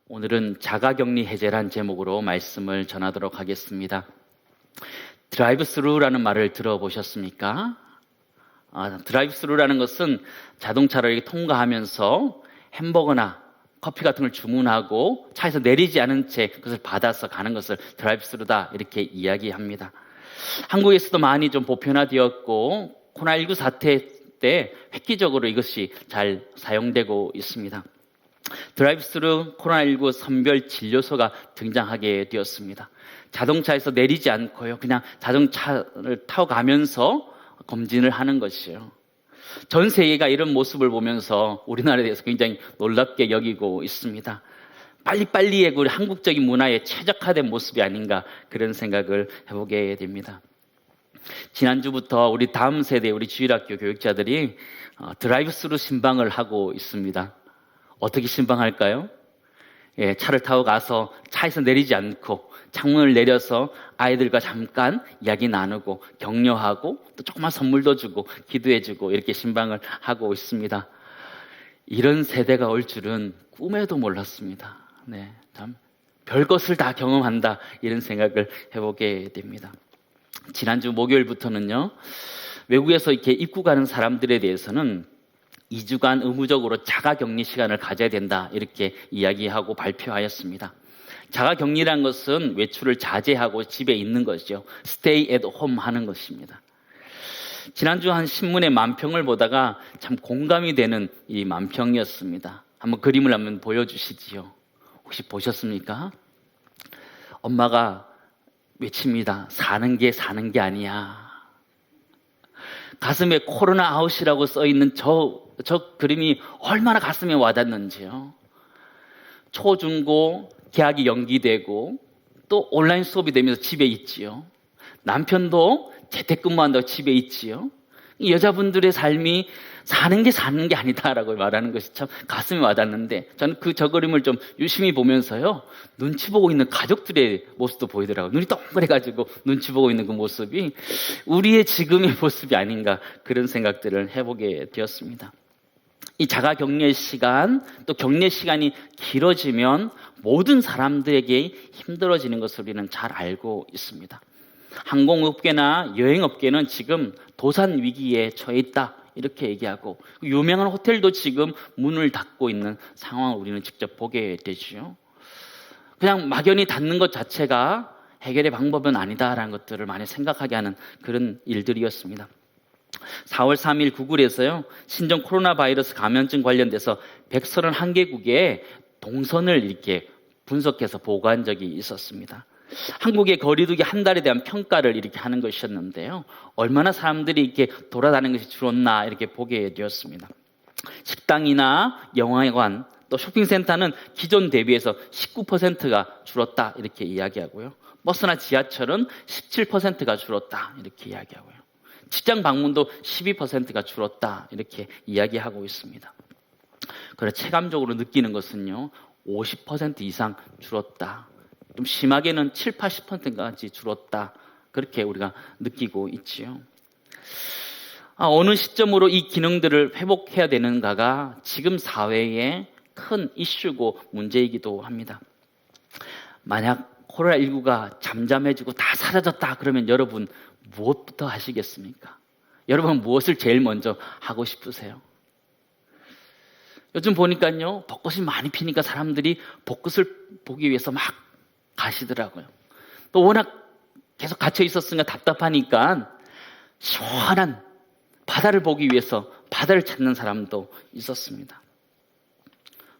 오늘은 자가격리 해제란 제목으로 말씀을 전하도록 하겠습니다. 드라이브 스루라는 말을 들어보셨습니까? 드라이브 스루라는 것은 자동차를 이렇게 통과하면서 햄버거나 커피 같은 걸 주문하고 차에서 내리지 않은 채 그것을 받아서 가는 것을 드라이브 스루다 이렇게 이야기합니다. 한국에서도 많이 좀 보편화되었고 코로나19 사태 때 획기적으로 이것이 잘 사용되고 있습니다. 드라이브스루 코로나19 선별 진료소가 등장하게 되었습니다. 자동차에서 내리지 않고요, 그냥 자동차를 타고 가면서 검진을 하는 것이에요. 전 세계가 이런 모습을 보면서 우리나라에 대해서 굉장히 놀랍게 여기고 있습니다. 빨리빨리의 우리 한국적인 문화에 최적화된 모습이 아닌가 그런 생각을 해보게 됩니다. 지난주부터 우리 다음 세대 우리 주일학교 교육자들이 드라이브스루 신방을 하고 있습니다. 어떻게 신방할까요? 차를 타고 가서 차에서 내리지 않고 창문을 내려서 아이들과 잠깐 이야기 나누고 격려하고 또 조그만 선물도 주고 기도해주고 이렇게 신방을 하고 있습니다. 이런 세대가 올 줄은 꿈에도 몰랐습니다. 참 별것을 다 경험한다 이런 생각을 해보게 됩니다. 지난주 목요일부터는요, 외국에서 이렇게 입국하는 사람들에 대해서는 2주간 의무적으로 자가격리 시간을 가져야 된다 이렇게 이야기하고 발표하였습니다. 자가격리란 것은 외출을 자제하고 집에 있는 것이죠. Stay at home 하는 것입니다. 지난주 한 신문의 만평을 보다가 참 공감이 되는 이 만평이었습니다. 한번 그림을 한번 보여주시지요. 혹시 보셨습니까? 엄마가 외칩니다. 사는 게 아니야. 가슴에 코로나 아웃이라고 써있는 저 그림이 얼마나 가슴에 와닿는지요. 초, 중, 고 개학이 연기되고 또 온라인 수업이 되면서 집에 있지요. 남편도 재택근무한다고 집에 있지요. 이 여자분들의 삶이 사는 게 아니다라고 말하는 것이 참 가슴에 와닿는데, 저는 저 그림을 좀 유심히 보면서요, 눈치 보고 있는 가족들의 모습도 보이더라고요. 눈이 동그래가지고 눈치 보고 있는 그 모습이 우리의 지금의 모습이 아닌가 그런 생각들을 해보게 되었습니다. 이 자가격리의 시간, 또 격리 시간이 길어지면 모든 사람들에게 힘들어지는 것을 우리는 잘 알고 있습니다. 항공업계나 여행업계는 지금 도산 위기에 처해 있다 이렇게 얘기하고, 유명한 호텔도 지금 문을 닫고 있는 상황을 우리는 직접 보게 되죠. 그냥 막연히 닫는 것 자체가 해결의 방법은 아니다라는 것들을 많이 생각하게 하는 그런 일들이었습니다. 4월 3일 구글에서요, 신종 코로나 바이러스 감염증 관련돼서 131개국의 동선을 이렇게 분석해서 보고한 적이 있었습니다. 한국의 거리두기 한 달에 대한 평가를 이렇게 하는 것이었는데요, 얼마나 사람들이 이렇게 돌아다니는 것이 줄었나 이렇게 보게 되었습니다. 식당이나 영화관 또 쇼핑센터는 기존 대비해서 19%가 줄었다 이렇게 이야기하고요, 버스나 지하철은 17%가 줄었다 이렇게 이야기하고요, 직장 방문도 12%가 줄었다 이렇게 이야기하고 있습니다. 그래서 체감적으로 느끼는 것은요, 50% 이상 줄었다, 좀 심하게는 7, 80%까지 줄었다 그렇게 우리가 느끼고 있지요. 어느 시점으로 이 기능들을 회복해야 되는가가 지금 사회의 큰 이슈고 문제이기도 합니다. 만약 코로나19가 잠잠해지고 다 사라졌다 그러면 여러분 무엇부터 하시겠습니까? 여러분 무엇을 제일 먼저 하고 싶으세요? 요즘 보니까요, 벚꽃이 많이 피니까 사람들이 벚꽃을 보기 위해서 막 가시더라고요. 또 워낙 계속 갇혀 있었으니까 답답하니까 시원한 바다를 보기 위해서 바다를 찾는 사람도 있었습니다.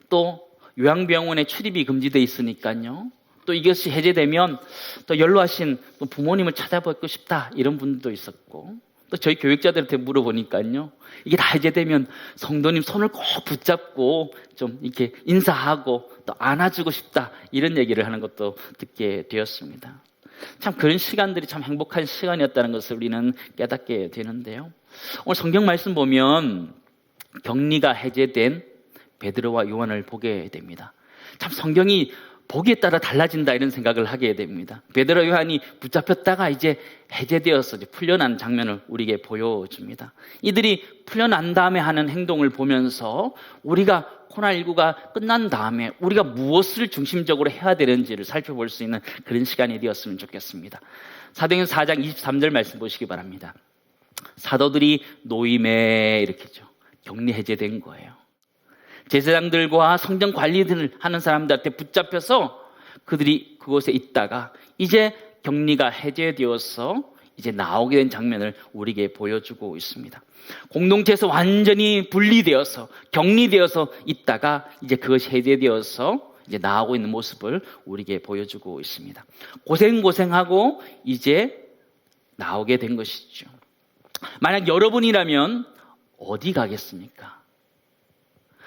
또 요양병원에 출입이 금지되어 있으니까요, 또 이것이 해제되면 또 연로하신 부모님을 찾아뵙고 싶다 이런 분들도 있었고, 또 저희 교육자들한테 물어보니까요, 이게 다 해제되면 성도님 손을 꼭 붙잡고 좀 이렇게 인사하고 또 안아주고 싶다 이런 얘기를 하는 것도 듣게 되었습니다. 참 그런 시간들이 참 행복한 시간이었다는 것을 우리는 깨닫게 되는데요, 오늘 성경 말씀 보면 격리가 해제된 베드로와 요한을 보게 됩니다. 참 성경이 보기에 따라 달라진다 이런 생각을 하게 됩니다. 베드로 요한이 붙잡혔다가 이제 해제되어서 이제 풀려난 장면을 우리에게 보여줍니다. 이들이 풀려난 다음에 하는 행동을 보면서 우리가 코로나19가 끝난 다음에 우리가 무엇을 중심적으로 해야 되는지를 살펴볼 수 있는 그런 시간이 되었으면 좋겠습니다. 사도행전 4장 23절 말씀 보시기 바랍니다. 사도들이 노임에 이렇게죠. 격리 해제된 거예요. 제사장들과 성전 관리들을 하는 사람들한테 붙잡혀서 그들이 그곳에 있다가 이제 격리가 해제되어서 이제 나오게 된 장면을 우리에게 보여주고 있습니다. 공동체에서 완전히 분리되어서 격리되어서 있다가 이제 그것이 해제되어서 이제 나오고 있는 모습을 우리에게 보여주고 있습니다. 고생하고 이제 나오게 된 것이죠. 만약 여러분이라면 어디 가겠습니까?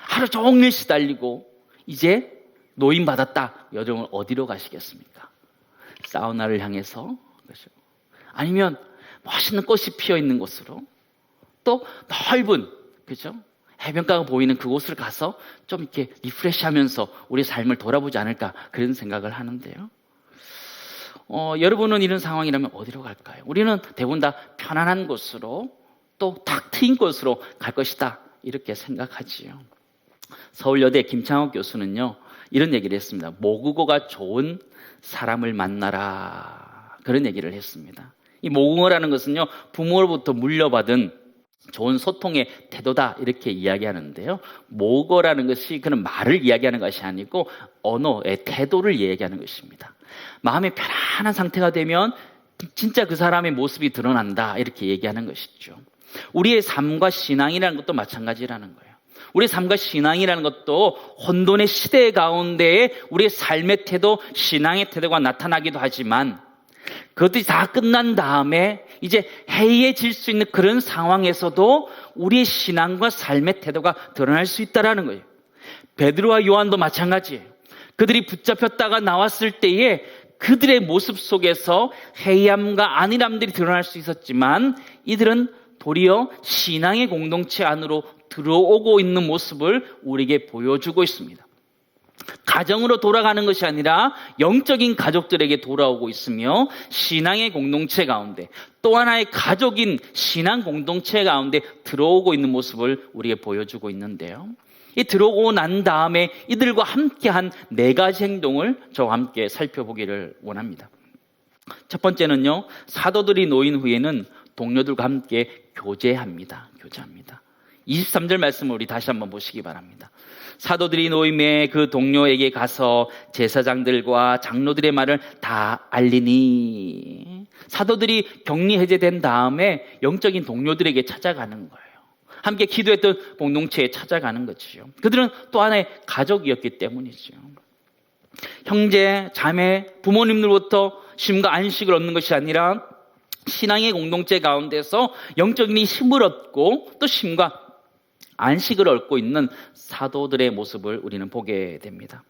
하루 종일 시달리고 이제 노임받았다. 여러분 어디로 가시겠습니까? 사우나를 향해서, 그렇죠? 아니면 멋있는 꽃이 피어 있는 곳으로, 또 넓은, 그죠? 해변가가 보이는 그곳을 가서 좀 이렇게 리프레시하면서 우리 삶을 돌아보지 않을까 그런 생각을 하는데요. 여러분은 이런 상황이라면 어디로 갈까요? 우리는 대부분 다 편안한 곳으로 또 탁 트인 곳으로 갈 것이다 이렇게 생각하지요. 서울여대 김창옥 교수는요 이런 얘기를 했습니다. 모국어가 좋은 사람을 만나라 그런 얘기를 했습니다. 이 모국어라는 것은요 부모로부터 물려받은 좋은 소통의 태도다 이렇게 이야기하는데요. 모국어라는 것이 그런 말을 이야기하는 것이 아니고 언어의 태도를 이야기하는 것입니다. 마음이 편안한 상태가 되면 진짜 그 사람의 모습이 드러난다 이렇게 얘기하는 것이죠. 우리의 삶과 신앙이라는 것도 마찬가지라는 거예요. 우리의 삶과 신앙이라는 것도 혼돈의 시대 가운데에 우리의 삶의 태도, 신앙의 태도가 나타나기도 하지만 그것들이 다 끝난 다음에 이제 해이해질 수 있는 그런 상황에서도 우리의 신앙과 삶의 태도가 드러날 수 있다는 거예요. 베드로와 요한도 마찬가지예요. 그들이 붙잡혔다가 나왔을 때에 그들의 모습 속에서 해이함과 안일함들이 드러날 수 있었지만 이들은 도리어 신앙의 공동체 안으로 들어오고 있는 모습을 우리에게 보여주고 있습니다. 가정으로 돌아가는 것이 아니라 영적인 가족들에게 돌아오고 있으며 신앙의 공동체 가운데 또 하나의 가족인 신앙 공동체 가운데 들어오고 있는 모습을 우리에게 보여주고 있는데요. 이 들어오고 난 다음에 이들과 함께한 4가지 행동을 저와 함께 살펴보기를 원합니다. 첫 번째는요, 사도들이 놓인 후에는 동료들과 함께 교제합니다. 23절 말씀을 우리 다시 한번 보시기 바랍니다. 사도들이 노임에 그 동료에게 가서 제사장들과 장로들의 말을 다 알리니, 사도들이 격리 해제된 다음에 영적인 동료들에게 찾아가는 거예요. 함께 기도했던 공동체에 찾아가는 거지요. 그들은 또 하나의 가족이었기 때문이죠. 형제, 자매, 부모님들로부터 쉼과 안식을 얻는 것이 아니라 신앙의 공동체 가운데서 영적인 힘을 얻고 또 쉼과 안식을 얻고 있는 사도들의 모습을 우리는 보게 됩니다.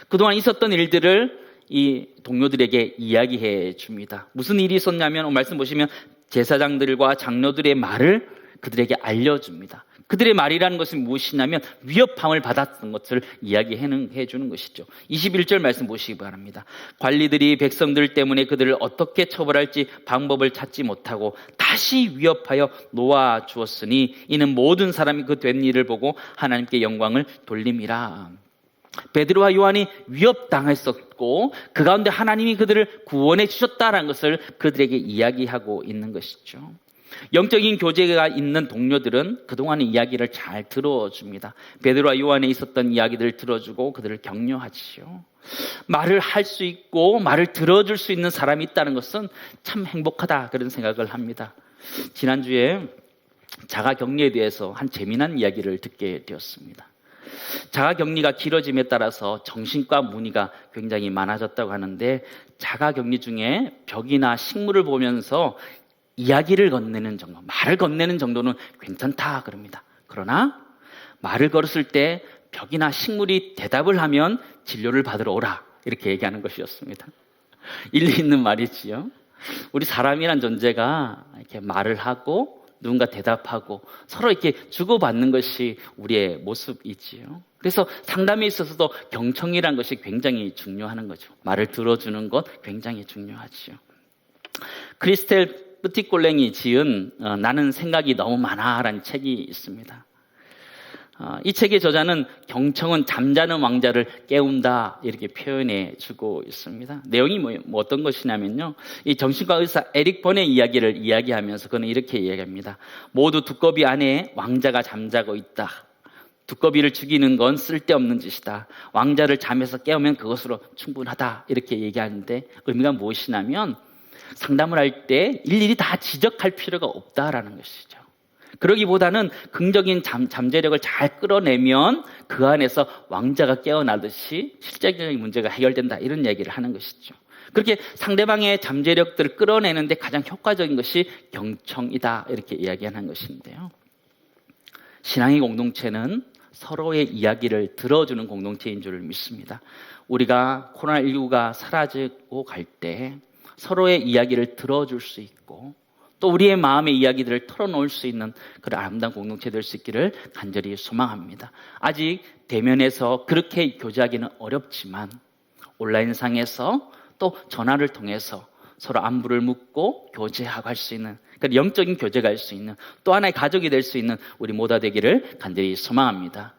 그동안 있었던 일들을 이 동료들에게 이야기해 줍니다. 무슨 일이 있었냐면 말씀 보시면 제사장들과 장로들의 말을 그들에게 알려줍니다. 그들의 말이라는 것은 무엇이냐면 위협함을 받았던 것을 이야기해 주는 것이죠. 21절 말씀 보시기 바랍니다. 관리들이 백성들 때문에 그들을 어떻게 처벌할지 방법을 찾지 못하고 다시 위협하여 놓아 주었으니 이는 모든 사람이 그 된 일을 보고 하나님께 영광을 돌림이라. 베드로와 요한이 위협당했었고 그 가운데 하나님이 그들을 구원해 주셨다는 것을 그들에게 이야기하고 있는 것이죠. 영적인 교제가 있는 동료들은 그동안의 이야기를 잘 들어줍니다. 베드로와 요한에 있었던 이야기들을 들어주고 그들을 격려하지요. 말을 할 수 있고 말을 들어줄 수 있는 사람이 있다는 것은 참 행복하다 그런 생각을 합니다. 지난주에 자가격리에 대해서 한 재미난 이야기를 듣게 되었습니다. 자가격리가 길어짐에 따라서 정신과 문의가 굉장히 많아졌다고 하는데 자가격리 중에 벽이나 식물을 보면서 이야기를 건네는 정도, 말을 건네는 정도는 괜찮다 그럽니다. 그러나 말을 걸었을 때 벽이나 식물이 대답을 하면 진료를 받으러 오라 이렇게 얘기하는 것이었습니다. 일리 있는 말이지요. 우리 사람이란 존재가 이렇게 말을 하고 누군가 대답하고 서로 이렇게 주고받는 것이 우리의 모습이지요. 그래서 상담에 있어서도 경청이라는 것이 굉장히 중요한 거죠. 말을 들어주는 것 굉장히 중요하죠. 크리스텔 뿌티콜랭이 지은 나는 생각이 너무 많아라는 책이 있습니다. 이 책의 저자는 경청은 잠자는 왕자를 깨운다 이렇게 표현해 주고 있습니다. 내용이 뭐 어떤 것이냐면요, 이 정신과 의사 에릭 번의 이야기를 이야기하면서 그는 이렇게 이야기합니다. 모두 두꺼비 안에 왕자가 잠자고 있다. 두꺼비를 죽이는 건 쓸데없는 짓이다. 왕자를 잠에서 깨우면 그것으로 충분하다 이렇게 얘기하는데, 의미가 무엇이냐면 상담을 할 때 일일이 다 지적할 필요가 없다라는 것이죠. 그러기보다는 긍정적인 잠재력을 잘 끌어내면 그 안에서 왕자가 깨어나듯이 실제적인 문제가 해결된다, 이런 얘기를 하는 것이죠. 그렇게 상대방의 잠재력들을 끌어내는데 가장 효과적인 것이 경청이다 이렇게 이야기하는 것인데요. 신앙의 공동체는 서로의 이야기를 들어주는 공동체인 줄 믿습니다. 우리가 코로나19가 사라지고 갈 때 서로의 이야기를 들어줄 수 있고 또 우리의 마음의 이야기들을 털어놓을 수 있는 그런 아름다운 공동체 될 수 있기를 간절히 소망합니다. 아직 대면에서 그렇게 교제하기는 어렵지만 온라인상에서 또 전화를 통해서 서로 안부를 묻고 교제하고 할 수 있는, 그러니까 영적인 교제가 할 수 있는 또 하나의 가족이 될 수 있는 우리 모두가 되기를 간절히 소망합니다.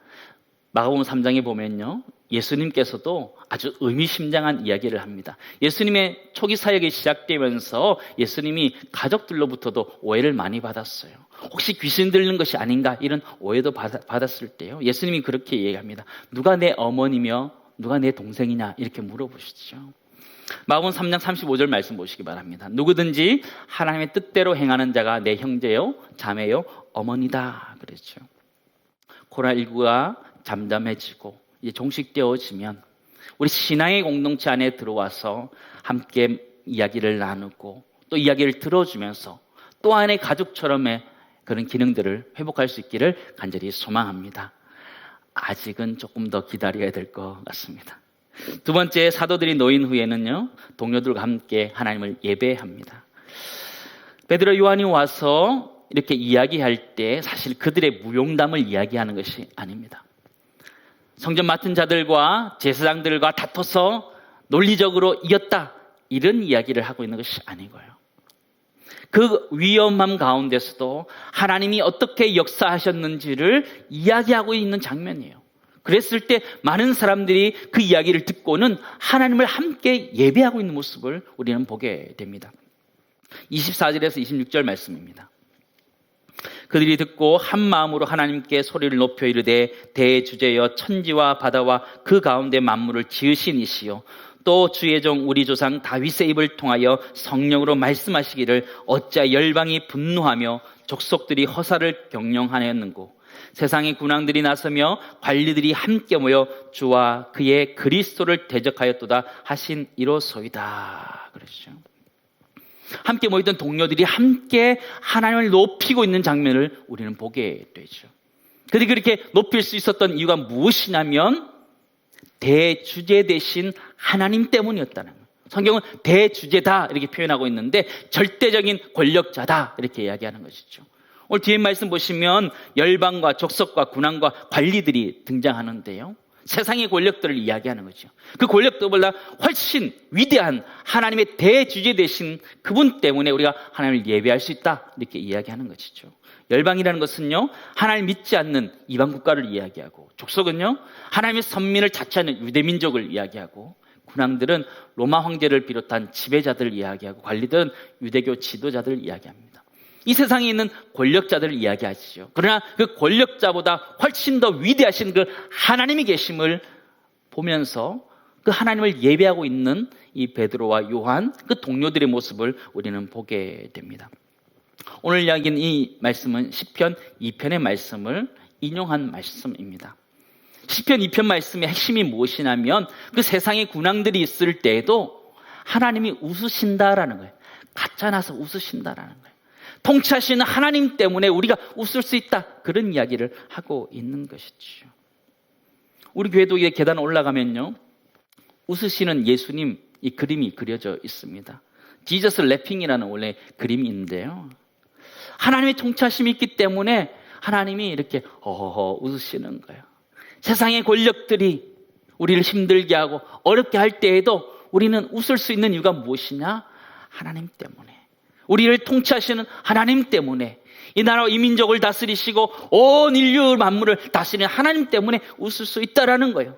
마가복음 3장에 보면요, 예수님께서도 아주 의미심장한 이야기를 합니다. 예수님의 초기 사역이 시작되면서 예수님이 가족들로부터도 오해를 많이 받았어요. 혹시 귀신 들리는 것이 아닌가 이런 오해도 받았을 때요, 예수님이 그렇게 얘기합니다. 누가 내 어머니며 누가 내 동생이냐 이렇게 물어보시죠. 마가복음 3장 35절 말씀 보시기 바랍니다. 누구든지 하나님의 뜻대로 행하는 자가 내 형제요 자매요 어머니다 그랬죠. 코로나19가 잠잠해지고 이제 종식되어지면 우리 신앙의 공동체 안에 들어와서 함께 이야기를 나누고 또 이야기를 들어주면서 또 하나의 가족처럼의 그런 기능들을 회복할 수 있기를 간절히 소망합니다. 아직은 조금 더 기다려야 될 것 같습니다. 두 번째, 사도들이 노인 후에는요, 동료들과 함께 하나님을 예배합니다. 베드로 요한이 와서 이렇게 이야기할 때 사실 그들의 무용담을 이야기하는 것이 아닙니다. 성전 맡은 자들과 제사장들과 다퉈서 논리적으로 이겼다 이런 이야기를 하고 있는 것이 아니고요, 그 위험함 가운데서도 하나님이 어떻게 역사하셨는지를 이야기하고 있는 장면이에요. 그랬을 때 많은 사람들이 그 이야기를 듣고는 하나님을 함께 예배하고 있는 모습을 우리는 보게 됩니다. 24절에서 26절 말씀입니다. 그들이 듣고 한 마음으로 하나님께 소리를 높여 이르되 대주제여 천지와 바다와 그 가운데 만물을 지으신 이시요 또 주의 종 우리 조상 다윗의 입을 통하여 성령으로 말씀하시기를 어찌하여 열방이 분노하며 족속들이 허사를 경영하였는고 세상의 군왕들이 나서며 관리들이 함께 모여 주와 그의 그리스도를 대적하였도다 하신 이로소이다 그러시죠. 함께 모이던 동료들이 함께 하나님을 높이고 있는 장면을 우리는 보게 되죠. 그들이 그렇게 높일 수 있었던 이유가 무엇이냐면 대주제 되신 하나님 때문이었다는 거예요. 성경은 대주제다 이렇게 표현하고 있는데 절대적인 권력자다 이렇게 이야기하는 것이죠. 오늘 뒤에 말씀 보시면 열방과 족속과 군왕과 관리들이 등장하는데요, 세상의 권력들을 이야기하는 거죠. 그 권력들보다 훨씬 위대한 하나님의 대주제 되신 그분 때문에 우리가 하나님을 예배할 수 있다 이렇게 이야기하는 것이죠. 열방이라는 것은요, 하나님 믿지 않는 이방 국가를 이야기하고, 족속은요 하나님의 선민을 자처하는 유대민족을 이야기하고, 군왕들은 로마 황제를 비롯한 지배자들을 이야기하고, 관리들은 유대교 지도자들을 이야기합니다. 이 세상에 있는 권력자들을 이야기하시죠. 그러나 그 권력자보다 훨씬 더 위대하신 그 하나님이 계심을 보면서 그 하나님을 예배하고 있는 이 베드로와 요한 그 동료들의 모습을 우리는 보게 됩니다. 오늘 이야기는 이 말씀은 시편 2편의 말씀을 인용한 말씀입니다. 시편 2편 말씀의 핵심이 무엇이냐면 그 세상의 군왕들이 있을 때에도 하나님이 웃으신다라는 거예요. 가짜 나서 웃으신다라는 거예요. 통치하시는 하나님 때문에 우리가 웃을 수 있다 그런 이야기를 하고 있는 것이죠. 우리 교회도 이제 계단 올라가면요, 웃으시는 예수님 이 그림이 그려져 있습니다. 지저스 래핑이라는 원래 그림이 있는데요, 하나님의 통치하심이 있기 때문에 하나님이 이렇게 허허허 웃으시는 거예요. 세상의 권력들이 우리를 힘들게 하고 어렵게 할 때에도 우리는 웃을 수 있는 이유가 무엇이냐? 하나님 때문에. 우리를 통치하시는 하나님 때문에. 이 나라와 이 민족을 다스리시고 온 인류 만물을 다스리는 하나님 때문에 웃을 수 있다라는 거예요.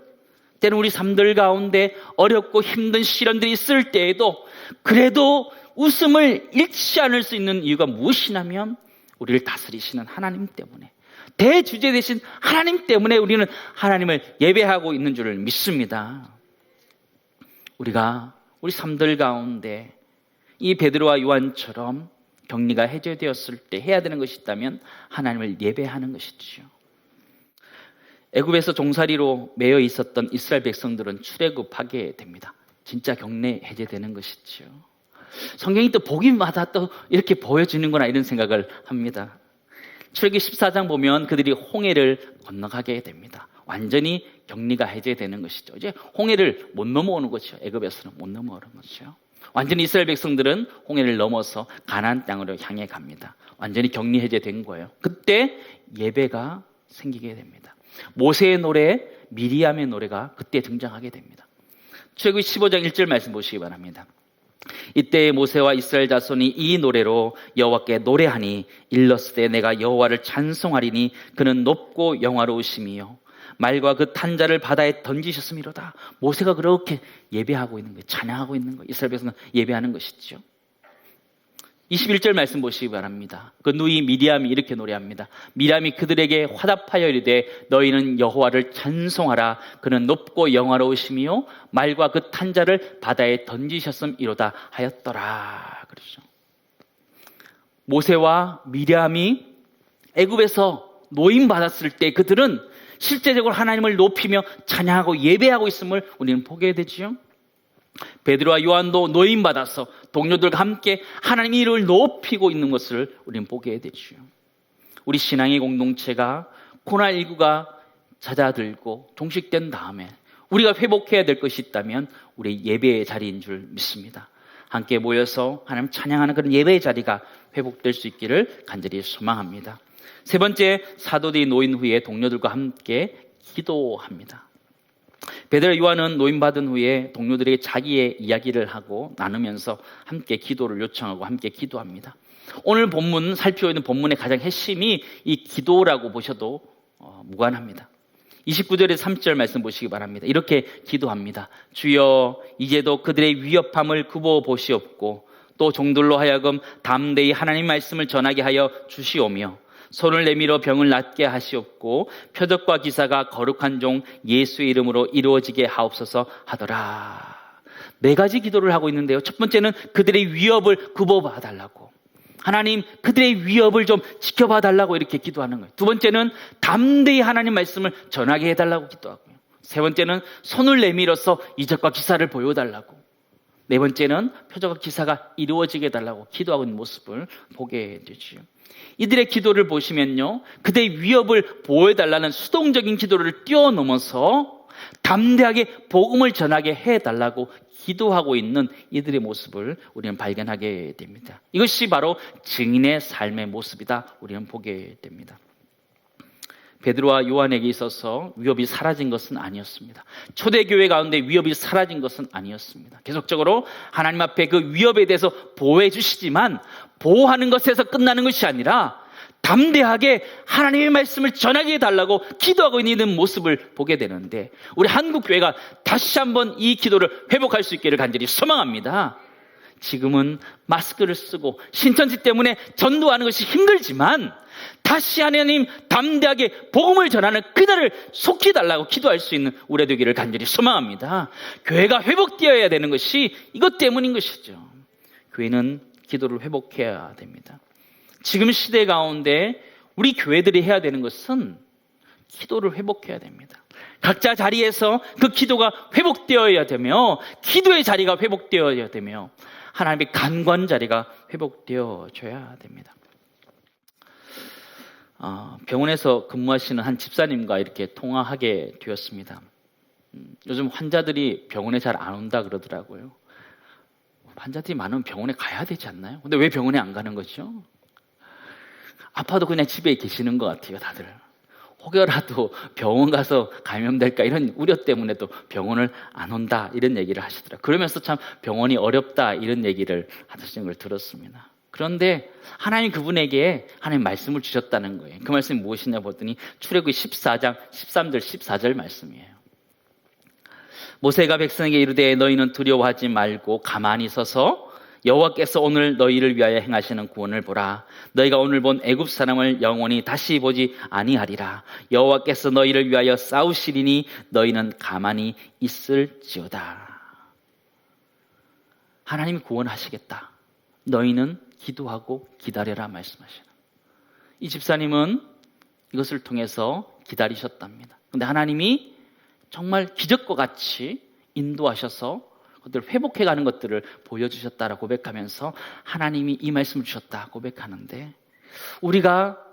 때는 우리 삶들 가운데 어렵고 힘든 시련들이 있을 때에도 그래도 웃음을 잃지 않을 수 있는 이유가 무엇이냐면 우리를 다스리시는 하나님 때문에, 대주제 되신 하나님 때문에 우리는 하나님을 예배하고 있는 줄을 믿습니다. 우리가 우리 삶들 가운데 이 베드로와 요한처럼 격리가 해제되었을 때 해야 되는 것이 있다면 하나님을 예배하는 것이지요. 애굽에서 종살이로 매여 있었던 이스라엘 백성들은 출애굽하게 됩니다. 진짜 격리 해제되는 것이지요. 성경이 또 보기마다 또 이렇게 보여지는구나 이런 생각을 합니다. 출애굽기 14장 보면 그들이 홍해를 건너가게 됩니다. 완전히 격리가 해제되는 것이죠. 이제 홍해를 못 넘어오는 거죠. 애굽에서는 못 넘어오는 거죠. 완전히 이스라엘 백성들은 홍해를 넘어서 가나안 땅으로 향해 갑니다. 완전히 격리 해제된 거예요. 그때 예배가 생기게 됩니다. 모세의 노래, 미리암의 노래가 그때 등장하게 됩니다. 출애굽기 15장 1절 말씀 보시기 바랍니다. 이때 모세와 이스라엘 자손이 이 노래로 여호와께 노래하니 일렀으되 내가 여호와를 찬송하리니 그는 높고 영화로우심이요 말과 그 탄자를 바다에 던지셨음이로다. 모세가 그렇게 예배하고 있는 거예요. 찬양하고 있는 거예요. 이스라엘 백성은 예배하는 것이죠. 21절 말씀 보시기 바랍니다. 그 누이 미리암이 이렇게 노래합니다. 미리암이 그들에게 화답하여 이르되 너희는 여호와를 찬송하라. 그는 높고 영화로우시며 말과 그 탄자를 바다에 던지셨음이로다 하였더라. 그러죠. 모세와 미리암이 애굽에서 노임 받았을 때 그들은 실제적으로 하나님을 높이며 찬양하고 예배하고 있음을 우리는 보게 되죠. 베드로와 요한도 노임받아서 동료들과 함께 하나님 이름을 높이고 있는 것을 우리는 보게 되죠. 우리 신앙의 공동체가 코로나19가 잦아들고 종식된 다음에 우리가 회복해야 될 것이 있다면 우리 예배의 자리인 줄 믿습니다. 함께 모여서 하나님 찬양하는 그런 예배의 자리가 회복될 수 있기를 간절히 소망합니다. 세 번째, 사도들이 노인 후에 동료들과 함께 기도합니다. 베드로 요한은 노임받은 후에 동료들에게 자기의 이야기를 하고 나누면서 함께 기도를 요청하고 함께 기도합니다. 오늘 본문 살펴있는 본문의 가장 핵심이 이 기도라고 보셔도 무관합니다. 29절에 30절 말씀 보시기 바랍니다. 이렇게 기도합니다. 주여 이제도 그들의 위협함을 굽어 보시옵고 또 종들로 하여금 담대히 하나님 말씀을 전하게 하여 주시오며 손을 내밀어 병을 낫게 하시옵고 표적과 기사가 거룩한 종 예수의 이름으로 이루어지게 하옵소서 하더라. 네 가지 기도를 하고 있는데요. 첫 번째는 그들의 위협을 굽어봐 달라고. 하나님 그들의 위협을 좀 지켜봐 달라고 이렇게 기도하는 거예요. 두 번째는 담대히 하나님 말씀을 전하게 해달라고 기도하고요. 세 번째는 손을 내밀어서 이적과 기사를 보여달라고. 네 번째는 표적과 기사가 이루어지게 해달라고 기도하고 있는 모습을 보게 되죠. 이들의 기도를 보시면요, 그들의 위협을 보호해달라는 수동적인 기도를 뛰어넘어서 담대하게 복음을 전하게 해달라고 기도하고 있는 이들의 모습을 우리는 발견하게 됩니다. 이것이 바로 증인의 삶의 모습이다 우리는 보게 됩니다. 베드로와 요한에게 있어서 위협이 사라진 것은 아니었습니다. 초대교회 가운데 위협이 사라진 것은 아니었습니다. 계속적으로 하나님 앞에 그 위협에 대해서 보호해 주시지만 보호하는 것에서 끝나는 것이 아니라 담대하게 하나님의 말씀을 전하게 해달라고 기도하고 있는 모습을 보게 되는데 우리 한국교회가 다시 한번 이 기도를 회복할 수 있기를 간절히 소망합니다. 지금은 마스크를 쓰고 신천지 때문에 전도하는 것이 힘들지만 다시 하나님 담대하게 복음을 전하는 그날을 속히 달라고 기도할 수 있는 우리 되기를 간절히 소망합니다. 교회가 회복되어야 되는 것이 이것 때문인 것이죠. 교회는 기도를 회복해야 됩니다. 지금 시대 가운데 우리 교회들이 해야 되는 것은 기도를 회복해야 됩니다. 각자 자리에서 그 기도가 회복되어야 되며 기도의 자리가 회복되어야 되며 하나님의 간관 자리가 회복되어져야 됩니다. 병원에서 근무하시는 한 집사님과 이렇게 통화하게 되었습니다. 요즘 환자들이 병원에 잘 안 온다 그러더라고요. 환자들이 많으면 병원에 가야 되지 않나요? 근데 왜 병원에 안 가는 거죠? 아파도 그냥 집에 계시는 것 같아요, 다들. 혹여라도 병원 가서 감염될까 이런 우려 때문에도 병원을 안 온다 이런 얘기를 하시더라고요. 그러면서 참 병원이 어렵다 이런 얘기를 하시는 걸 들었습니다. 그런데 하나님 그분에게 하나님 말씀을 주셨다는 거예요. 그 말씀이 무엇이냐 보더니 출애굽기 14장 13절 14절 말씀이에요. 모세가 백성에게 이르되 너희는 두려워하지 말고 가만히 서서 여호와께서 오늘 너희를 위하여 행하시는 구원을 보라. 너희가 오늘 본 애굽 사람을 영원히 다시 보지 아니하리라. 여호와께서 너희를 위하여 싸우시리니 너희는 가만히 있을지어다. 하나님이 구원하시겠다. 너희는 기도하고 기다려라 말씀하시는. 이 집사님은 이것을 통해서 기다리셨답니다. 그런데 하나님이 정말 기적과 같이 인도하셔서 그들을 회복해가는 것들을 보여주셨다라고 고백하면서 하나님이 이 말씀을 주셨다 고백하는데, 우리가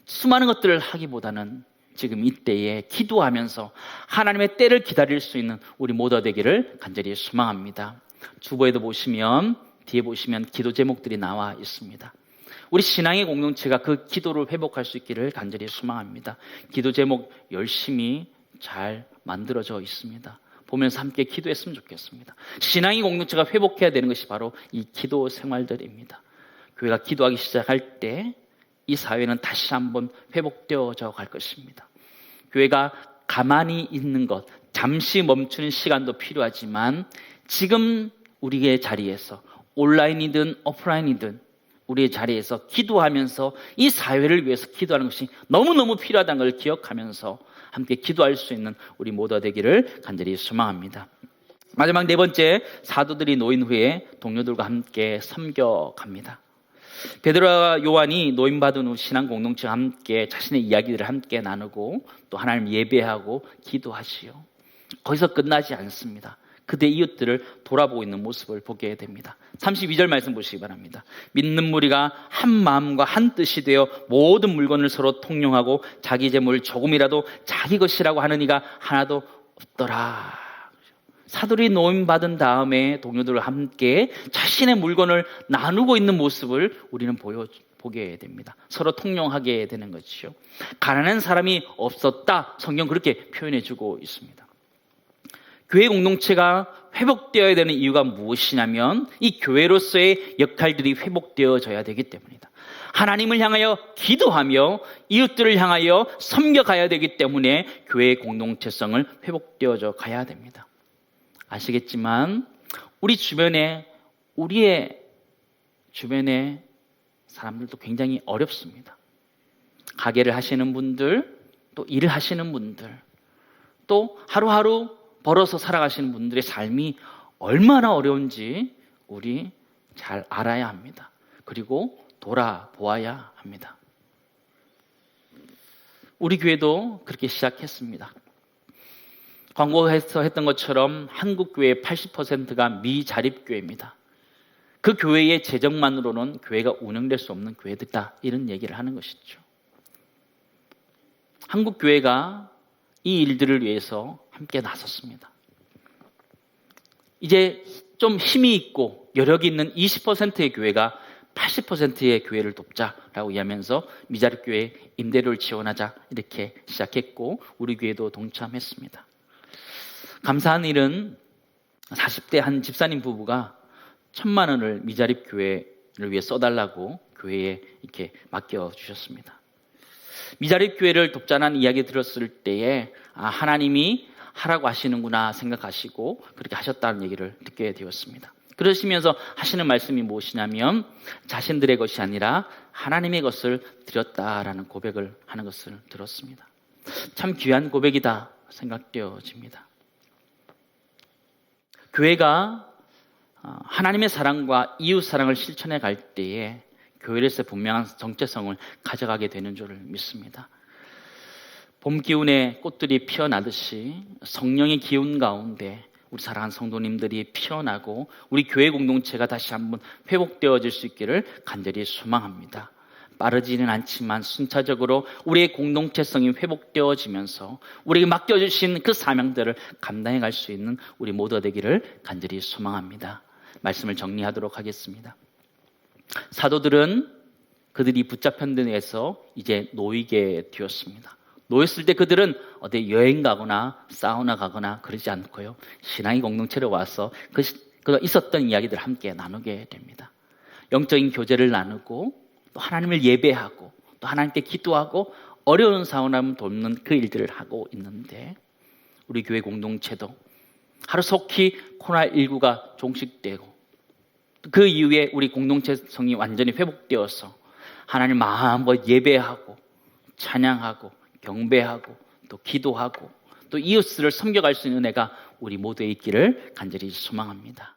수많은 것들을 하기보다는 지금 이때에 기도하면서 하나님의 때를 기다릴 수 있는 우리 모두 되기를 간절히 소망합니다. 주보에도 보시면 뒤에 보시면 기도 제목들이 나와 있습니다. 우리 신앙의 공동체가 그 기도를 회복할 수 있기를 간절히 소망합니다. 기도 제목 열심히 잘 만들어져 있습니다. 보면서 함께 기도했으면 좋겠습니다. 신앙의 공동체가 회복해야 되는 것이 바로 이 기도 생활들입니다. 교회가 기도하기 시작할 때 이 사회는 다시 한번 회복되어져 갈 것입니다. 교회가 가만히 있는 것, 잠시 멈추는 시간도 필요하지만 지금 우리의 자리에서 온라인이든 오프라인이든 우리의 자리에서 기도하면서 이 사회를 위해서 기도하는 것이 너무너무 필요하다는 걸 기억하면서 함께 기도할 수 있는 우리 모두가 되기를 간절히 소망합니다. 마지막 네 번째, 사도들이 노인 후에 동료들과 함께 섬겨갑니다. 베드로와 요한이 노인받은 후 신앙 공동체와 함께 자신의 이야기들을 함께 나누고 또 하나님 예배하고 기도하시오. 거기서 끝나지 않습니다. 그대 이웃들을 돌아보고 있는 모습을 보게 됩니다. 32절 말씀 보시기 바랍니다. 믿는 무리가 한 마음과 한 뜻이 되어 모든 물건을 서로 통용하고 자기 재물 조금이라도 자기 것이라고 하는 이가 하나도 없더라. 사도들이 노임받은 다음에 동료들과 함께 자신의 물건을 나누고 있는 모습을 우리는 보게 됩니다. 서로 통용하게 되는 것이죠. 가난한 사람이 없었다. 성경 그렇게 표현해주고 있습니다. 교회 공동체가 회복되어야 되는 이유가 무엇이냐면 이 교회로서의 역할들이 회복되어져야 되기 때문이다. 하나님을 향하여 기도하며 이웃들을 향하여 섬겨가야 되기 때문에 교회의 공동체성을 회복되어져 가야 됩니다. 아시겠지만 우리의 주변에 사람들도 굉장히 어렵습니다. 가게를 하시는 분들, 또 일을 하시는 분들, 또 하루하루 벌어서 살아가시는 분들의 삶이 얼마나 어려운지 우리 잘 알아야 합니다. 그리고 돌아보아야 합니다. 우리 교회도 그렇게 시작했습니다. 광고에서 했던 것처럼 한국 교회의 80%가 미자립교회입니다. 그 교회의 재정만으로는 교회가 운영될 수 없는 교회들이다, 이런 얘기를 하는 것이죠. 한국 교회가 이 일들을 위해서 함께 나섰습니다. 이제 좀 힘이 있고 여력이 있는 20%의 교회가 80%의 교회를 돕자라고 이야기하면서 미자립교회 임대료를 지원하자 이렇게 시작했고 우리 교회도 동참했습니다. 감사한 일은 40대 한 집사님 부부가 1,000만 원을 미자립교회를 위해 써달라고 교회에 이렇게 맡겨주셨습니다. 미자립교회를 돕자는 이야기 들었을 때에 하나님이 하라고 하시는구나 생각하시고 그렇게 하셨다는 얘기를 듣게 되었습니다. 그러시면서 하시는 말씀이 무엇이냐면 자신들의 것이 아니라 하나님의 것을 드렸다라는 고백을 하는 것을 들었습니다. 참 귀한 고백이다 생각되어집니다. 교회가 하나님의 사랑과 이웃 사랑을 실천해 갈 때에 교회에서 분명한 정체성을 가져가게 되는 줄 믿습니다. 봄 기운에 꽃들이 피어나듯이 성령의 기운 가운데 우리 사랑하는 성도님들이 피어나고 우리 교회 공동체가 다시 한번 회복되어질 수 있기를 간절히 소망합니다. 빠르지는 않지만 순차적으로 우리의 공동체성이 회복되어지면서 우리에게 맡겨주신 그 사명들을 감당해 갈 수 있는 우리 모두가 되기를 간절히 소망합니다. 말씀을 정리하도록 하겠습니다. 사도들은 그들이 붙잡힌 데에서 이제 놓이게 되었습니다. 놓였을 때 그들은 어디 여행 가거나 사우나 가거나 그러지 않고요. 신앙의 공동체로 와서 그 있었던 이야기들 함께 나누게 됩니다. 영적인 교제를 나누고 또 하나님을 예배하고 또 하나님께 기도하고 어려운 상황을 돕는 그 일들을 하고 있는데 우리 교회 공동체도 하루 속히 코로나19가 종식되고 그 이후에 우리 공동체성이 완전히 회복되어서 하나님 마음껏 예배하고 찬양하고 경배하고 또 기도하고 또 이웃을 섬겨갈 수 있는 은혜가 우리 모두에 있기를 간절히 소망합니다.